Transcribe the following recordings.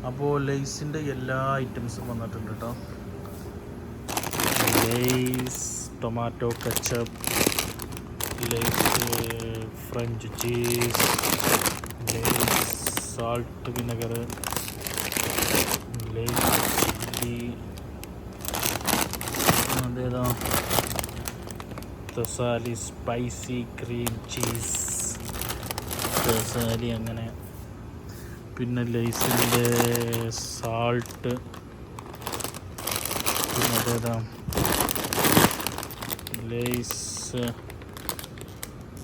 അപ്പോൾ ലേസിൻ്റെ എല്ലാ ഐറ്റംസും വന്നിട്ടുണ്ട് കേട്ടോ. Lay's tomato ketchup, Lay's French cheese, Lay's salt vinegar, Lay's chilli, അതേതാ തസാലി സ്പൈസി ക്രീം ചീസ് തസാലി, അങ്ങനെ. പിന്നെ ലേസിൻ്റെ സാൾട്ട്, പിന്നെ അതേതാ ലേസ്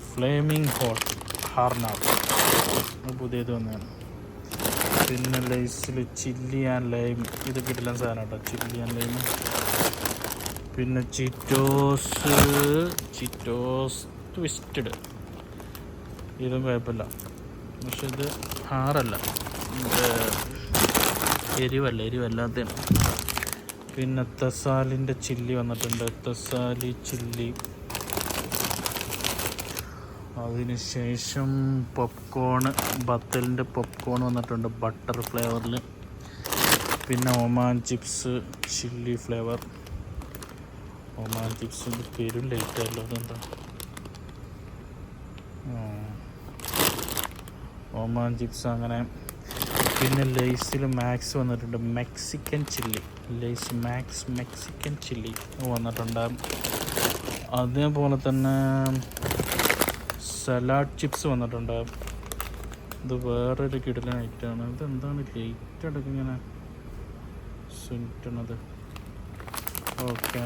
ഫ്ലേമിംഗ് ഹോട്ട് ഹാർനാർ, പുതിയത് വന്നതാണ്. പിന്നെ ലേസിൽ ചില്ലി ആൻഡ് ലൈം, ഇത് കിട്ടില്ല സാധനം കേട്ടോ, ചില്ലി ആൻഡ് ലൈം. പിന്നെ ചിറ്റോസ് ട്വിസ്റ്റഡ്, ഇതും കുഴപ്പമില്ല, പക്ഷെ ഇത് ഹാറല്ല, എരിവല്ലാത്തതാണ്. പിന്നെ തസാലിൻ്റെ ചില്ലി വന്നിട്ടുണ്ട്, തസാലി ചില്ലി. അതിനുശേഷം പോപ്കോണ്, ബത്തലിൻ്റെ പോപ്കോൺ വന്നിട്ടുണ്ട് ബട്ടർ ഫ്ലേവറിൽ. പിന്നെ Oman chips chilli flavour. Oman ചിപ്സിൻ്റെ പേരും ലേറ്റായല്ലോ, അതെന്താ ഒമാൻ ചിപ്സ്, അങ്ങനെ. പിന്നെ ലേസിൽ മാക്സ് വന്നിട്ടുണ്ട്, Mexican chilli, Lay's Max Mexican chilli വന്നിട്ടുണ്ട്. അതേപോലെ തന്നെ സലാഡ് ചിപ്സ് വന്നിട്ടുണ്ട്. ഇത് വേറൊരു കിടിലൻ ഐറ്റമാണ്. ഇതെന്താണ് ലേറ്റ് അടക്കം ഇങ്ങനെ സുറ്റണത്? ഓക്കെ,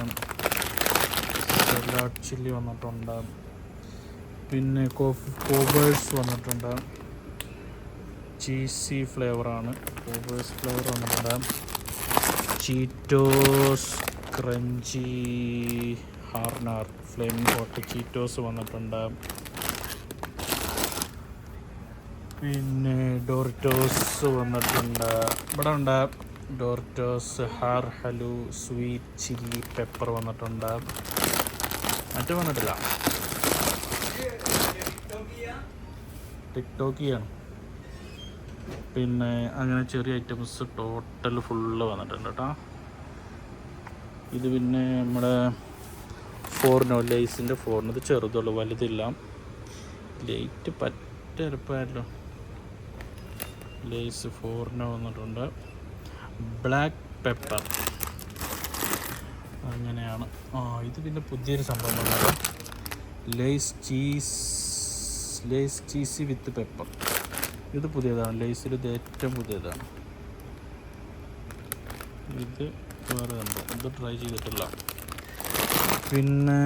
സലാഡ് ചില്ലി വന്നിട്ടുണ്ട്. പിന്നെ കോബേഴ്സ് വന്നിട്ടുണ്ട്, ചീസി ഫ്ലേവറാണ്, കോബേഴ്സ് ഫ്ലേവർ വന്നിട്ടുണ്ട്. ചീറ്റോസ് ക്രഞ്ചി ഹാർനാർ ഫ്ലേമിംഗ് ഹോട്ട് ചീറ്റോസ് വന്നിട്ടുണ്ട്. പിന്നെ ഡോറിറ്റോസ് വന്നിട്ടുണ്ട്, ഇവിടെ ഉണ്ട് ഡോറിറ്റോസ് ഹാർ ഹലു സ്വീറ്റ് ചില്ലി പെപ്പർ വന്നിട്ടുണ്ട്. മറ്റു വന്നിട്ടില്ല, ടിക്ടോക്കിയാണ്. പിന്നെ അങ്ങനെ ചെറിയ ഐറ്റംസ് ടോട്ടൽ ഫുള്ള് വന്നിട്ടുണ്ട് കേട്ടോ. ഇത് പിന്നെ നമ്മുടെ ഫോറിനോ, ലേസിൻ്റെ ഫോറിന്, ഇത് ചെറുതുള്ളൂ, വലുതില്ല. ലേറ്റ് പറ്റരപ്പായല്ലോ. ലേസ് ഫോറിനോ വന്നിട്ടുണ്ട്, ബ്ലാക്ക് പെപ്പർ, അങ്ങനെയാണ്. ഇത് പിന്നെ പുതിയൊരു സംഭവം വന്നത്, ലേസ് ചീസി വിത്ത് പെപ്പർ. ഇത് പുതിയതാണ്, ലേസിൽ ഇത് ഏറ്റവും പുതിയതാണ്. ഇത് വേറെ കണ്ടോ, ഇത് ട്രൈ ചെയ്തിട്ടില്ല. പിന്നെ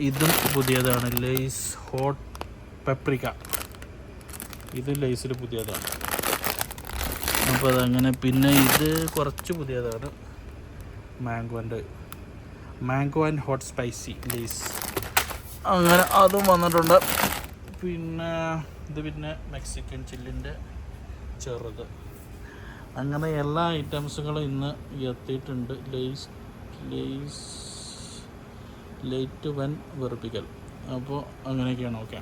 ഇതും പുതിയതാണ്, ലേസ് ഹോട്ട് പെപ്രിക്ക, ഇത് ലേസിൽ പുതിയതാണ്. അപ്പോൾ അതങ്ങനെ. പിന്നെ ഇത് കുറച്ച് പുതിയതാണ്, mango and hot spicy Lay's, അങ്ങനെ അതും വന്നിട്ടുണ്ട്. പിന്നെ ഇത് പിന്നെ മെക്സിക്കൻ ചില്ലിൻ്റെ ചെറുത്, അങ്ങനെ എല്ലാ ഐറ്റംസുകളും ഇന്ന് എത്തിയിട്ടുണ്ട്. ലേറ്റ് വൻ വെറുപ്പിക്കൽ. അപ്പോൾ അങ്ങനെയൊക്കെയാണ്. ഓക്കെ.